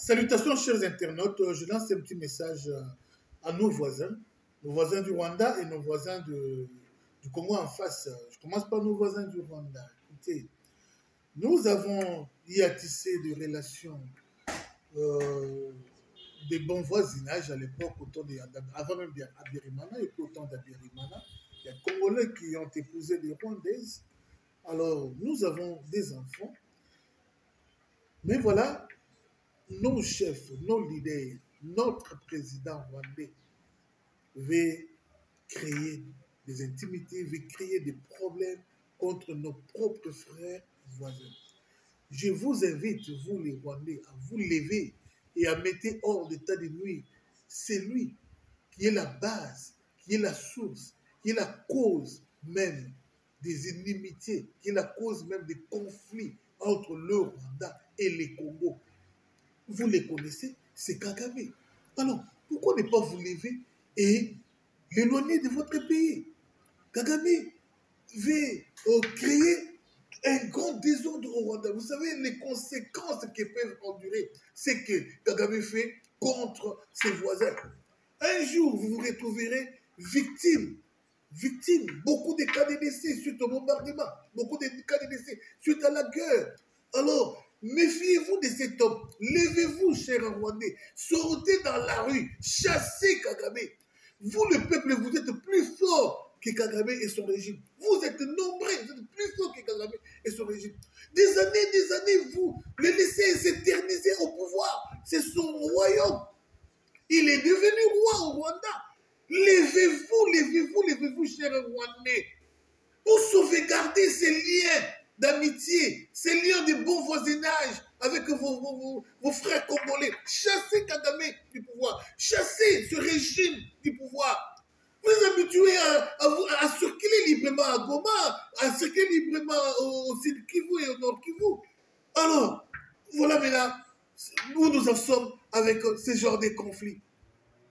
Salutations chers internautes, je lance un petit message à nos voisins du Rwanda et nos voisins du Congo en face. Je commence par nos voisins du Rwanda. Écoutez, nous avons y à tisser des relations, des bons voisinages à l'époque, avant même d'Abirimana et puis au temps d'Abirimana. Il y a des Congolais qui ont épousé des Rwandaises. Alors, nous avons des enfants. Mais voilà, nos chefs, nos leaders, notre président rwandais veut créer des intimités, veut créer des problèmes contre nos propres frères voisins. Je vous invite, vous les Rwandais, à vous lever et à mettre hors d'état de nuire. C'est lui qui est la base, qui est la source, qui est la cause même des inimitiés, qui est la cause même des conflits entre le Rwanda et les Congo. Vous les connaissez, c'est Kagame. Alors, pourquoi ne pas vous lever et l'éloigner de votre pays? Kagame veut créer un grand désordre au Rwanda. Vous savez, les conséquences qu'ils peuvent endurer, c'est que Kagame fait contre ses voisins. Un jour, vous vous retrouverez victime, beaucoup de cas de décès suite au bombardement, beaucoup de cas de décès suite à la guerre. Alors, méfiez-vous de cet homme. Levez-vous, chers Rwandais. Sortez dans la rue. Chassez Kagame. Vous, le peuple, vous êtes plus fort que Kagame et son régime. Vous êtes nombreux. Vous êtes plus fort que Kagame et son régime. Des années, vous le laissez s'éterniser au pouvoir. C'est son royaume. Il est devenu roi au Rwanda. Levez-vous, chers Rwandais, pour sauvegarder ces liens d'amitié, ces liens de bon voisinage avec vos frères congolais. Chassez Kagame du pouvoir. Chassez ce régime du pouvoir. Vous êtes habitués à circuler librement à Goma, à circuler librement au Sud Kivu et au Nord Kivu. Alors, voilà maintenant où nous en sommes avec ce genre de conflits.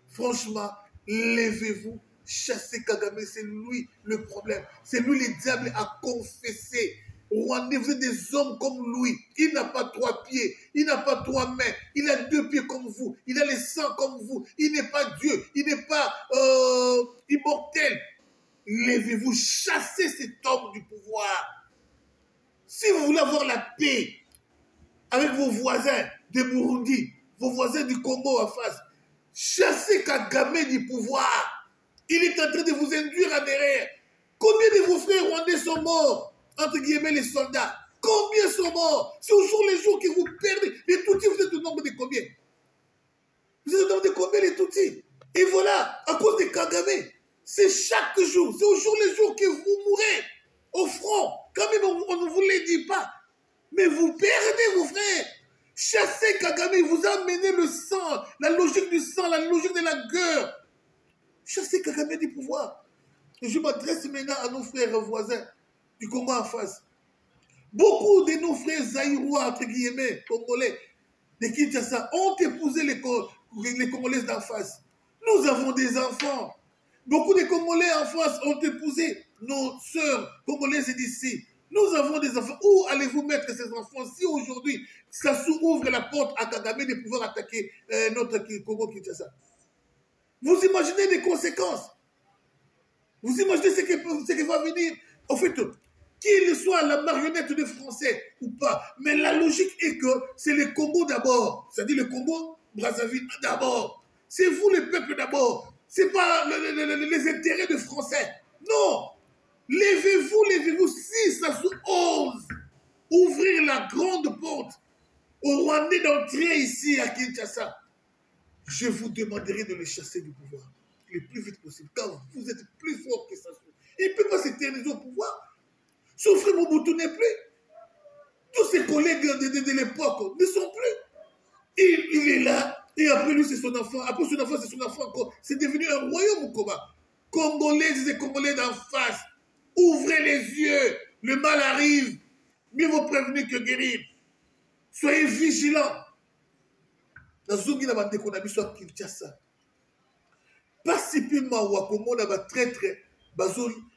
Franchement, levez-vous. Chassez Kagame, c'est lui le problème. C'est lui le diable à confesser. Rwandais, vous êtes des hommes comme lui. Il n'a pas 3 pieds, il n'a pas 3 mains, il a 2 pieds comme vous, il a le sang comme vous. Il n'est pas Dieu, il n'est pas immortel. Levez-vous, chassez cet homme du pouvoir. Si vous voulez avoir la paix avec vos voisins de Burundi, vos voisins du Congo en face, chassez Kagame du pouvoir. Il est en train de vous induire en erreur. Combien de vos frères rwandais sont morts, entre guillemets les soldats? Combien sont morts? C'est au jour les jours que vous perdez. Les Tutsis, vous êtes au nombre de combien? Vous êtes au nombre de combien les Tutsis? Et voilà, à cause de Kagame, c'est chaque jour, c'est au jour les jours que vous mourrez au front. Quand même, on ne vous le dit pas. Mais vous perdez vos frères. Chassez Kagame, il vous a amené le sang, la logique du sang, la logique de la guerre. Chassez Kagame du pouvoir. Et je m'adresse maintenant à nos frères voisins du Congo en face. Beaucoup de nos frères zaïrois, entre guillemets, congolais, de Kinshasa, ont épousé les Congolaises d'en face. Nous avons des enfants. Beaucoup de Congolais en face ont épousé nos sœurs congolaises d'ici. Nous avons des enfants. Où allez-vous mettre ces enfants si aujourd'hui, ça ouvre la porte à Kagame de pouvoir attaquer notre Congo-Kinshasa? Vous imaginez les conséquences? Vous imaginez ce qui va venir? En fait, qu'il soit la marionnette des Français ou pas, mais la logique est que c'est le Congo d'abord. C'est-à-dire le Congo, Brazzaville d'abord. C'est vous le peuple d'abord. Ce n'est pas les intérêts des Français. Non. Levez-vous. Si ça ose ouvrir la grande porte aux Rwandais d'entrer ici à Kinshasa, je vous demanderai de les chasser du pouvoir le plus vite possible, car vous êtes plus fort que ça. Il ne peut pas s'éterniser au pouvoir. Souffrir Mobutu n'est plus. Tous ses collègues de l'époque ne sont plus. Il est là, et après lui, c'est son enfant. Après son enfant, c'est son enfant encore. C'est devenu un royaume au combat. Congolaises et Congolais d'en face, ouvrez les yeux. Le mal arrive. Mieux vaut prévenir que guérir. Soyez vigilants. Nazungi na bandeko na biso ya Kinshasa. Pacifiquement ou comme on a traître,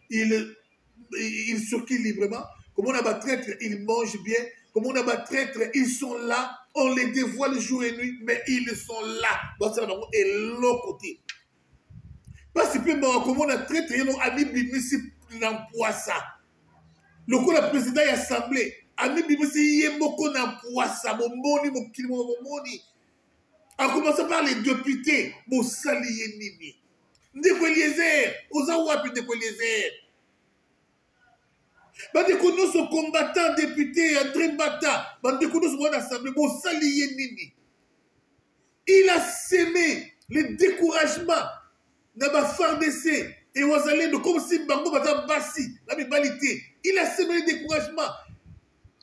il circule librement. Comme on a traître, ils mangent bien. Comme on a traître, ils sont là. on les dévoile jour et nuit, mais ils sont là. Et l'autre côté. Parce que comme on a traité, on a mis Bimisi l'emploi ça. Le coup, le président de l'Assemblée, Ami Bimisi Yemoko n'emploi ça, mon moni, mon kilimo, mon moni. En commençant par les députés, mon salier nini. Ndeko Eliezer, Ozawapi Ndeko Eliezer. Bandeko nous sont combattants, députés, André Mbata, Bandeko nous sont en assemblée, mon salier nini. Il a sémé le découragement dans ma FARDC et Ouazalendo, comme si Bango Bata Bassi, la balité. Il a sémé le découragement.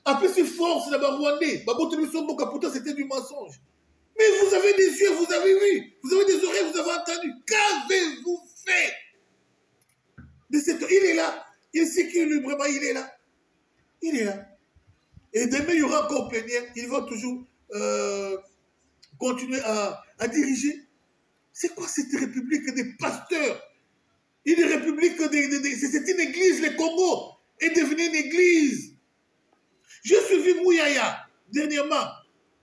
Après, c'est force dans ma Rwandais. Pourtant, c'était du mensonge. Mais vous avez des yeux, vous avez vu. Vous avez des oreilles, vous avez entendu. Qu'avez-vous fait de cette... Il est là. Il sait que lui, vraiment, il est là. Il est là. Et demain, il y aura encore plénière. Il va toujours continuer à diriger. C'est quoi cette république des pasteurs? Une république c'est une église, le Congo est devenu une église. J'ai suivi Mouyaya dernièrement.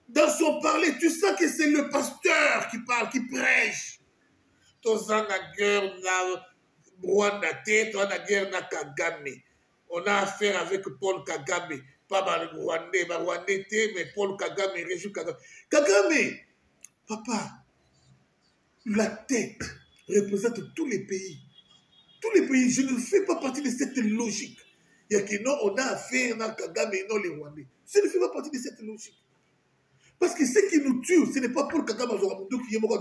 Dans son parler, tu sens que c'est le pasteur qui parle, qui prêche. On a affaire avec Paul Kagame. Pas le Rwandais, mais Paul Kagame, Régime Kagame. Kagame, papa, la tête représente tous les pays. Tous les pays, je ne fais pas partie de cette logique. Il y a que non, on a affaire à Kagame et non les Rwandais. Je ne fais pas partie de cette logique. Parce que ce qui nous tue, ce n'est pas pour Kagame qui est mort.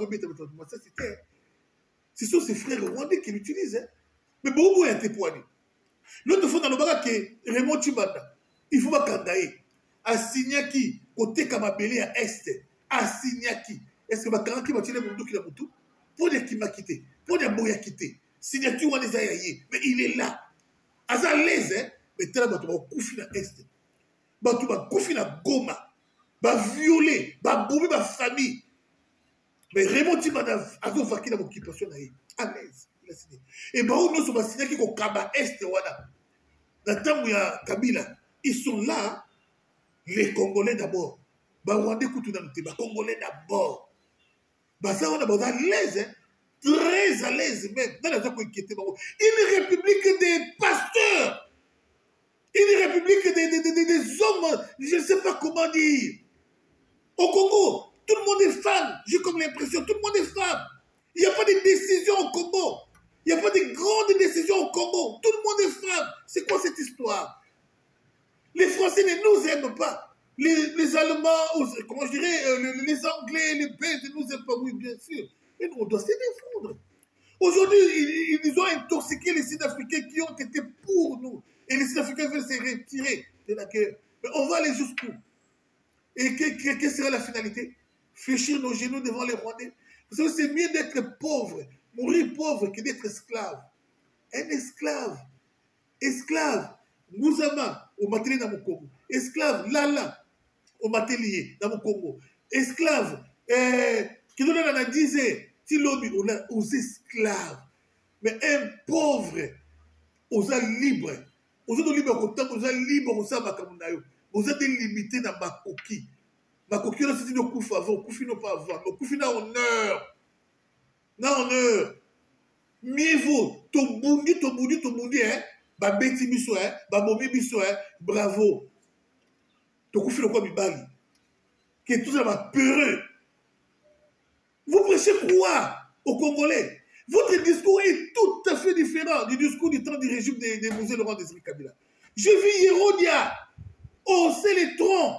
Ce sont ses frères rwandais qui l'utilisent. Hein. Mais beaucoup ont été poignés. L'autre fois, dans le baga, Raymond Chibanda, il faut pas candailler. À Signaki, côté Kamabélé à Est, à Signaki. Est-ce que Bakaraki va tirer mon dos qui l'a moutou? Pour dire qu'il m'a quitté, pour dire qu'il m'a quitté. Signaki, on les a yaillés. Mais il est là. À sa l'aise, hein. Mais tel bateau va coucher à Est. Bateau va coucher à Goma. Va violer, va bomber ma famille. Mais Raymond Chibanda a vaincu dans l'occupation. À l'aise. Et bah, nous sommes signés qui sont au Kaba Est. Dans le temps où il y a Kabila, ils sont là, les Congolais d'abord. Bah, Rwandais Koutou dans le thé, bah, Congolais d'abord. Bah, ça, on est à l'aise, hein. Très à l'aise même. Dans la zone qui était une république des pasteurs. Une république des hommes, je ne sais pas comment dire. Au Congo, tout le monde est femme. J'ai comme l'impression, tout le monde est femme. Il n'y a pas de décision au Congo. Il n'y a pas de grandes décisions au Congo. Tout le monde est femme. C'est quoi cette histoire? Les Français ne nous aiment pas. Les Allemands, comment je dirais, les Anglais, les Belges ne nous aiment pas, oui, bien sûr. Et nous, on doit se défendre. Aujourd'hui, ils ont intoxiqué les Sud-Africains qui ont été pour nous. Et les Sud-Africains veulent se retirer de la guerre. Mais on va aller jusqu'où? Et quelle sera la finalité? Fléchir nos genoux devant les Rwandais. Vous savez, c'est mieux d'être pauvre, mourir pauvre, que d'être esclave. Un esclave. Esclave. Mouzama, au matériel dans mon Congo. Esclave, Lala, au matériel dans mon Congo. Esclave, qui donne la disait, Tilobi, aux esclaves. Mais un pauvre, aux libres. Aux libres, aux libres, aux amakamunayo. Vous êtes limité dans ma coquille. Ma coquille, c'est une coupe avant, coupe non pas avant. Ma coupe n'a honneur. N'a honneur. Mieux vaut, ton bundi, hein. Ba beti biso, hein. Ba momi biso, hein. Bravo. Ton coupe n'a pas bibali. Qui est tout ça, ma peureux. Vous prêchez quoi aux Congolais? Votre discours est tout à fait différent du discours du temps du régime des musées Laurent Désiré Kabila. Je vis Hérodia. Oh, c'est les troncs.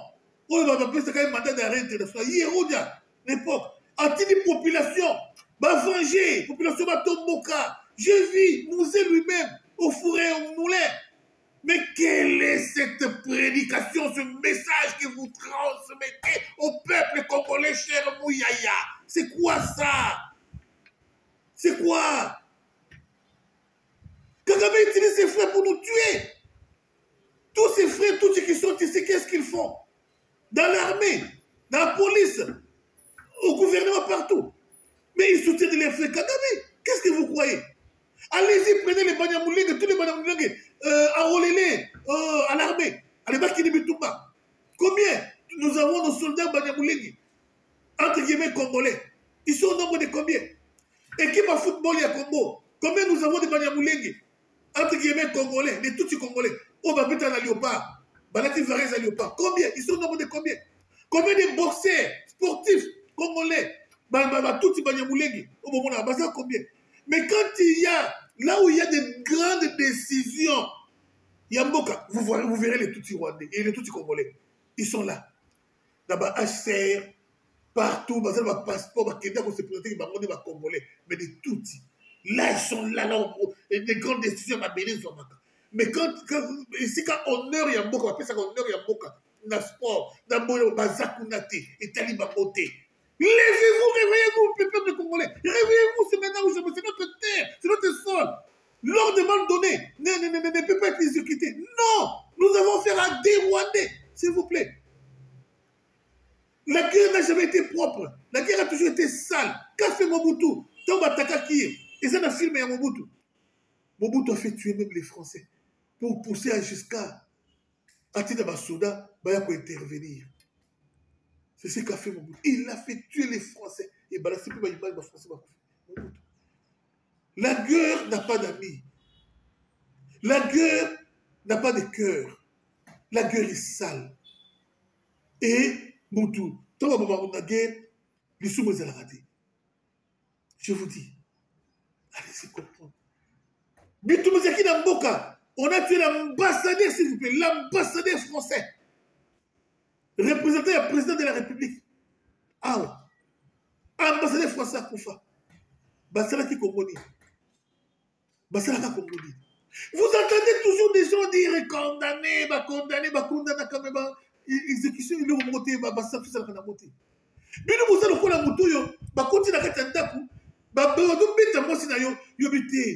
Oh, il va m'appeler, c'est quand même mandat d'arrêt international. Hérodia, l'époque. Anti-population. Va venger. Population va tomboka. Je vis Mouzé lui-même au fourré, au moulin. Mais quelle est cette prédication, ce message que vous transmettez au peuple congolais, cher Mouyaya? C'est quoi ça? C'est quoi? Kagame utilise ses frères pour nous tuer. Tous ces frères, tous ceux qui sont ici, qu'est-ce qu'ils font? Dans l'armée, dans la police, au gouvernement, partout. Mais ils soutiennent les frères Kagame. Qu'est-ce que vous croyez? Allez-y, prenez les Banyamoulingues, tous les Banyamoulingues, enrôlez-les à l'armée. Allez, Bakini Bitumba. Combien? Nous avons nos soldats Banyamulenge, entre guillemets congolais. Ils sont au nombre de combien? Équipe à football, il y a Congo. Combien nous avons de Banyamulenge, entre guillemets congolais, de tous les congolais? Oh, Babeta à Léopard, Balati Varese à Léopard. Combien? Ils sont au nombre de combien? Combien de boxeurs sportifs congolais? Tout les Banyamulenge. Oh, bon, on a basé combien? Mais quand il y a, là où il y a de grandes décisions, il y a Mboka, vous verrez les Tutsis rwandais et les Tutsis congolais. Ils sont là. Là-bas, HCR, partout, dans le passeport, dans le se présenter, dans les Congolais, mais des Tutsis. Là, ils sont là, et des grandes décisions, mais quand ici, quand honneur, il y a Mboka, on appelle ça honneur, il y a Mboka, dans le sport, dans le Bazakunate, et Talibaboté. Levez-vous, réveillez-vous, peuple congolais. Réveillez-vous, c'est maintenant où c'est notre terre, c'est notre sol. L'ordre mal donné ne peut pas être exécuté. Non, nous avons affaire à des Rwandais, s'il vous plaît. La guerre n'a jamais été propre. La guerre a toujours été sale. Qu'a fait Mobutu? Tomba Takaki. Et ça n'a filmé à Mobutu. Mobutu a fait tuer même les Français pour pousser jusqu'à Atina Basouda, Baya pour intervenir. C'est ce qu'a fait Mobutu. Il a fait tuer les Français. Et bah là, c'est plus ma image, Français. Mobutu. La guerre n'a pas d'amis. La guerre n'a pas de cœur. La guerre est sale. Et Mobutu, tant que la guerre, les sous-mots à raté. Je vous dis, allez-y comprendre. Bitou Mozaki Namboka, on a tué l'ambassadeur, s'il vous plaît, l'ambassadeur français, représentant le président de la République. Ah, ambassadeur français à Koufa. Basalaki Kongoni. Basalaka Kongoni. Vous entendez toujours des gens dire condamné, condamné, condamné, exécution, il est remonté, Basalaki Salakana monté. Bino Moussa le Kola Moutoyo, continue à Katandaku,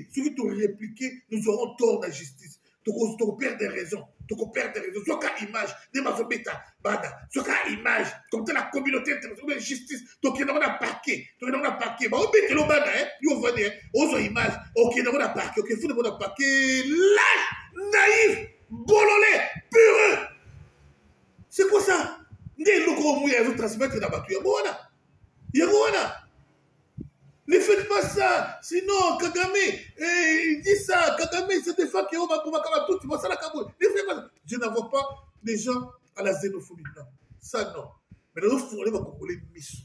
ceux qui t'ont répliqué, nous aurons tort de la justice. Tu perds des raisons. Tu perds des raisons. Soit qu'à image, des mazobéta, bada. Soit qu'à image, comme la communauté internationale de justice. Donc, il y a un paquet. Donc, il y a un paquet. Bah, on peut te le bada, hein. Yo, venez, hein. On image. Ok, il y a un paquet. Ok, il faut un paquet. Lâche, naïf, bololé, pureux. C'est quoi ça? Des locaux mouillés, ils vont transmettre dans la battue. Il y a Rwanda. Ne faites pas ça, sinon Kagame, il dit ça, Kagame, c'est des femmes qui ont tout, tu vois ça la Kaboul. Ne faites pas ça. Je n'envoie pas des gens à la xénophobie, non. Ça, non. Mais nous, on va congolais miso.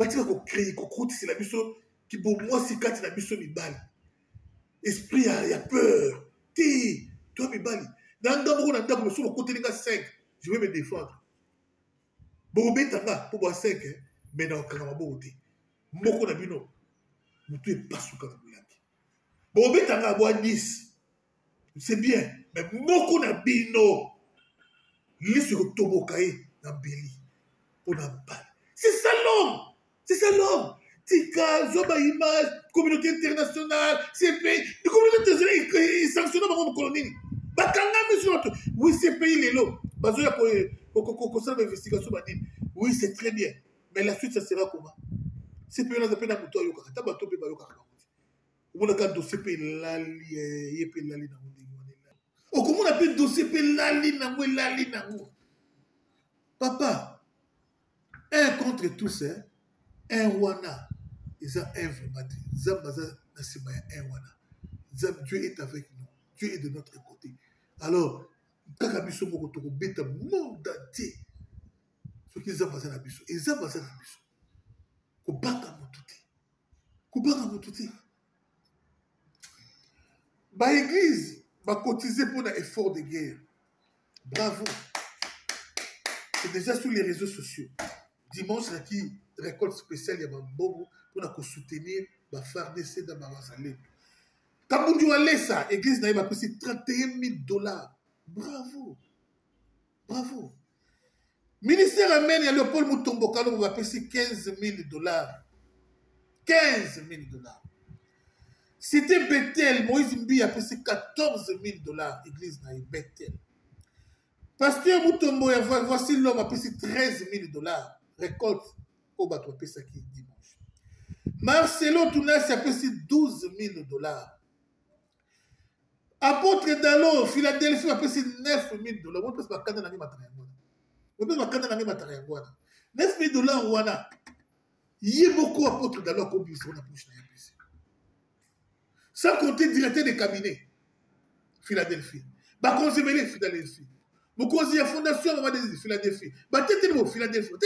Tu vas créer, c'est la miso qui, pour moi, c'est quand la miso mi balle. Esprit, il y a peur. Toi, mi balle. Dans le sur le côté de 5, je vais me défendre. Bon, pour boire 5, mais dans le Kagame, Moko na bino, mutu est pas sous Kanabulaki. Bon, betanga bois 10. C'est bien, mais moko na bino, li sur Tobokaye na Beli. On a balle. C'est ça l'homme. C'est ça l'homme. Tika, Zoba Image, communauté internationale, CPI. Les communautés internationales, ils sanctionnent par mon colonie. Bakanga, monsieur. Oui, CPI, les lots. Bazoya pour ça l'investigation. Oui, c'est très bien. Mais la suite, ça sera comment? C'est pas un peu d'amouto yoka. T'as pas topé par yoka. On a un dossier pe lali, yepe lali na mundi. Oh, comment on appelle dossier pe lali na mou lali na mou? Papa, un contre tous, hein? Un wana, ils ont un vraiment. Zambaza nasimaya un wana. Dieu est avec nous. Dieu est de notre côté. Alors, kakabiso moko toko beta monde entier. Ce qu'ils ont basé na biso, ils ont basé na biso. Kubanga Moutouti. Ba église va cotiser pour un effort de guerre. Bravo. C'est déjà sur les réseaux sociaux. Dimanche, il y a qui récolte spéciale, il y a un bon pour soutenir la FARDC dans ma Mazalé. Kabundu Alessa, église n'a pas payé $31,000. Bravo. Bravo. Ministère amène, il y a Léopold Mutomboka, on va payer $15,000. $15,000. C'était Bethel, Moïse Mbi a payé $14,000. Église n'a Bethel. Pasteur Mutombo, voici l'homme a payé $13,000. Récolte au bateau, a payé ça qui dimanche. Marcelo Tounas a payé $12,000. Apôtre Dallot, Philadelphie a payé $9,000. On passe par 4 ans. On peut pas quand même matériel. 9 000 dollars, voilà. Il y a beaucoup d'apôtres dans leur combi. Sans compter directeur des cabinets. Philadelphie. Bah, conseiller Philadelphie. Vous conseillez la fondation de Philadelphie. Bah, t'es de Philadelphie. 9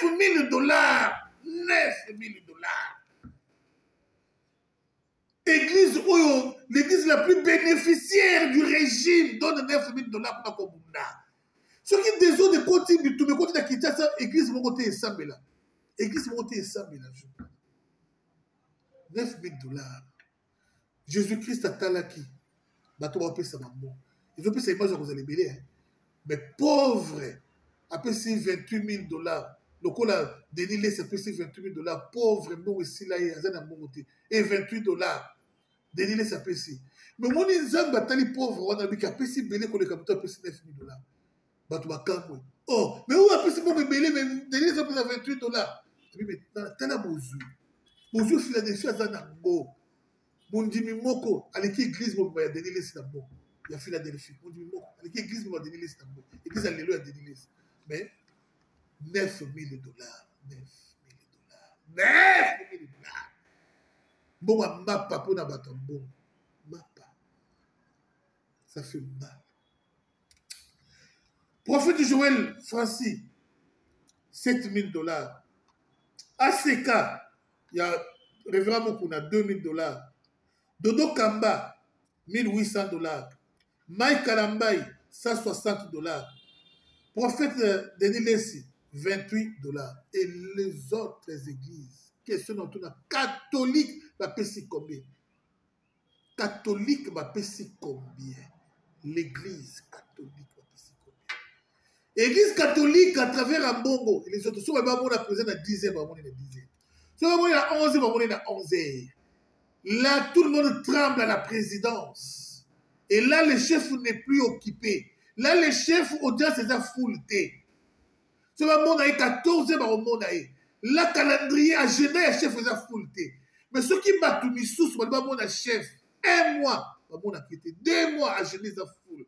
000 dollars. 9 000 dollars. Église, l'église la plus bénéficiaire du régime donne 9 000 dollars pour la commune. Ce qui est des autres de côté, de tout le côté de Kinshasa, église mon côté est 100 000. Église mon côté est 100 000. 9 000 dollars. Jésus-Christ a talaki. Bato va payer sa maman. Ils ont payé sa image à vous allez belé. Mais pauvre, après ces 28 000 dollars. Le coup là, Denis laisse après ces 28 000 dollars. Pauvre, bon, ici là, il y a un bon côté. Et 28 dollars. Denis laisse après ci. Mais mon inzang batali pauvre, on a vu qu'après si belé qu'on est comme toi, après ces 9 000 dollars. Bato va calmer. Oh, mais où après c'est bon, mais belé, mais Denis laisse après 28 dollars. Mais t'as la bozu. Bozu Philadelphie à Zanango. Mundimi moko, avec l'église, il y a Denis laisse là-bas. Il y a Philadelphie. Mundimi moko, avec l'église, il y a Denis laisse là-bas. L'église, alléluia, Denis laisse. Mais 9 000 dollars. 9 000 dollars. 9 000 dollars. Bon, ma papa, pour n'a pas bon. Mapa. Ça fait mal. Prophète Joël Francis, 7 000 dollars. ACK, il y a Révérend Mokuna, 2 000 dollars. Dodo Kamba, 1800 dollars. Mike Kalambay, 160 dollars. Prophète Denis Lessi, 28 dollars. Et les autres églises, question dans tout le catholique, va payer combien? Catholique va payer combien? L'église catholique va payer combien? Église catholique à travers Ambongo, et les autres, si on va présenter à 10h, on va monter à 10h. Si on va à 11h, on va monter à 11h. Là, tout le monde tremble à la présidence. Et là, le chef n'est plus occupé. Là, le chef, audience, c'est la fouleté. Ce moment, on a 14 heures au monde. Là, calendrier à Genève, chef, c'est la fouleté. Mais ce qui m'a tout mis sous, c'est le chef. 1 mois, on a quitté. 2 mois à Genève, ça foule.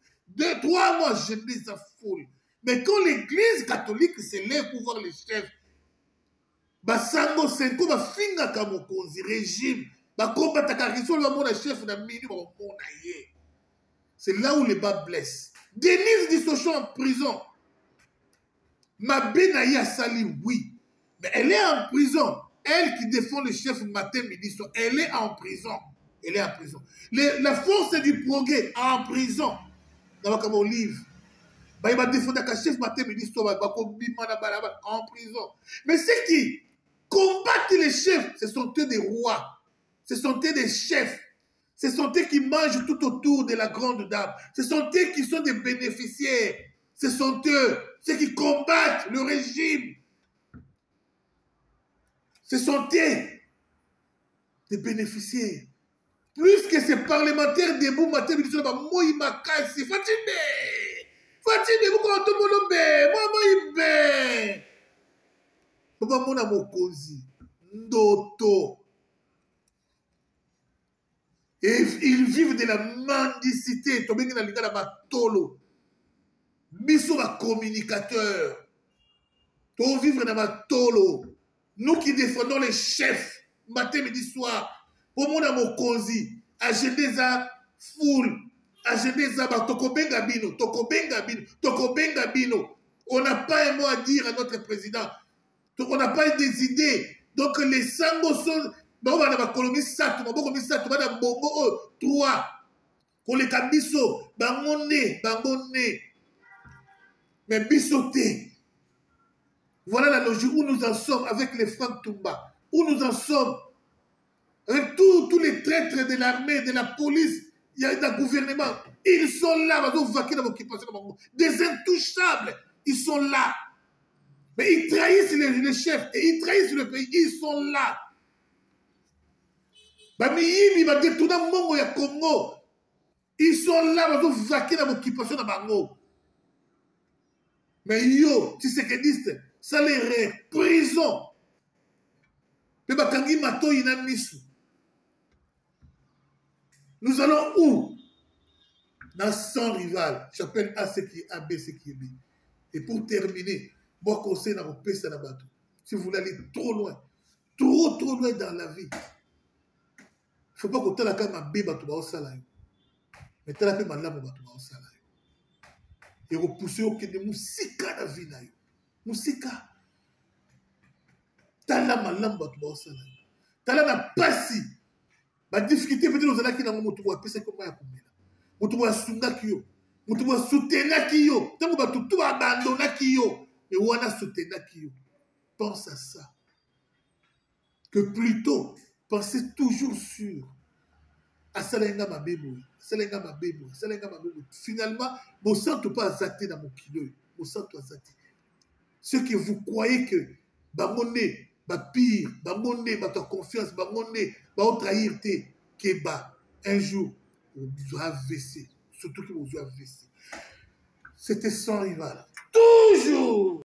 3 mois à Genève, ça foule. Mais quand l'église catholique s'élève pour voir les chefs, Basango Senko, Bafinga Kamokonzi, régime, c'est là où les bas blessent. Denise Dissochon en prison. Mabé Naïa a sali, oui. Mais elle est en prison. Elle qui défend le chef matin, midi, soir. Elle est en prison. Elle est en prison. La force du progrès en prison. Dans comme Olive. Il va défendre le chef matin, midi, soir. En prison. Mais ceux qui combattent les chefs, ce sont eux des rois. Ce sont eux des chefs. Ce sont eux qui mangent tout autour de la grande dame. Ce sont eux qui sont des bénéficiaires. Ce sont eux, ceux qui combattent le régime. Ce sont eux, des bénéficiaires. Plus que ces parlementaires debout, matin, ils disent, moi, il m'a cassé. Fatime, vous comptez mon nom, moi, il m'a mon amour cosy. Ndoto. Et ils vivent de la mendicité. Tobengi na linga na batolo. Biso ba communicateur. To vivre na batolo. Nous qui défendons les chefs matin midi soir. Pour mon amour konzi, agendeza foule, agendeza ba tokobenga bino. On n'a pas un mot à dire à notre président. Donc on n'a pas des idées. Donc les sango sont on va dans Colombie ça, on va dans Bongo 3. Qu'on les cabisso, bangoné. Mais bissoté. Voilà la logique où nous en sommes avec les Franck Toumba. Où nous en sommes avec tous les traîtres de l'armée, de la police, il y a un gouvernement. Ils sont là, des intouchables. Ils sont là. Mais ils trahissent les chefs et ils trahissent le pays. Ils sont là. Bamiyibi va détourner Mongo ya Congo. Ils sont là, ils vont vaquer dans l'occupation de Bango. Mais yo, tu sais que disent, ça les rêve, prison. Mais bakangi mato ina misu. Nous allons où? Dans 100 rivales. J'appelle A ce qui est A, B ce qui est B. Et pour terminer, moi, conseil dans mon pays, c'est bateau. Si vous voulez aller trop loin dans la vie, il ne faut pas que tu aies la carte de bateau au salaire. Mais tu as la paix de bateau au salaire. Et repousser au de musika dans la vie. Musika. Tu as la malam bateau au salaire. Tu as la passi. La difficulté peut-être aux alaki dans mon moto. C'est comme ça. Moto wa sunga kiyo. Moto wa soutena kiyo. Tango bateau tout abandonna kiyo. Et wana soutena kiyo. Pense à ça. Que plutôt, pensez toujours sur Asalenga ma bébou. Asalenga ma bébou. Asalenga ma bébou. Finalement, mon sang ne peut pas zater dans mon kilo. Mon sang doit zater. Ce que vous croyez que Bamoné, pire, Bamoné, ta confiance, Bamoné, trahir tes Keba, un jour, vous avez AVC. Surtout que vous avez AVC. C'était sans rival. Toujours!